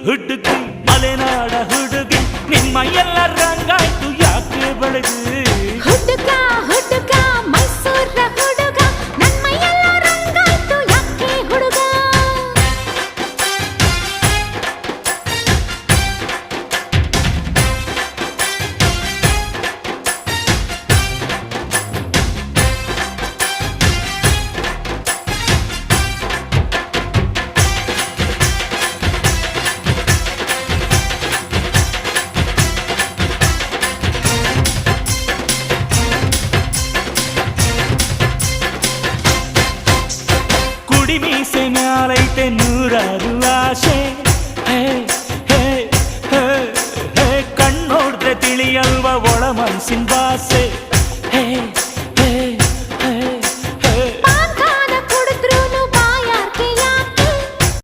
ಹುಡುಗಿ ಮಲೆನಾಡ ಹುಡುಗಿ ನಿಮ್ಮ ಎಲ್ಲ ರಂಗಾಯ್ತು ಯಾಕೆ ಬೆಳೆದು ಹುಡುಗ ಹುಡುಗ ಮೈಸೂರ ಹುಡುಗ ನನ್ನ ಎಲ್ಲ ರಂಗಾಯ್ತು ಯಾಕೆ ಹುಡುಗ ಮೀಸೆ ಮ್ಯಾಲೈತೆ ನೂರಾರು ಆಸೆ ಕಣ್ಣೋಡ್ರೆ ತಿಳಿಯಲ್ವ ಒಳ ಮನ್ಸಿನ ಭಾಷೆ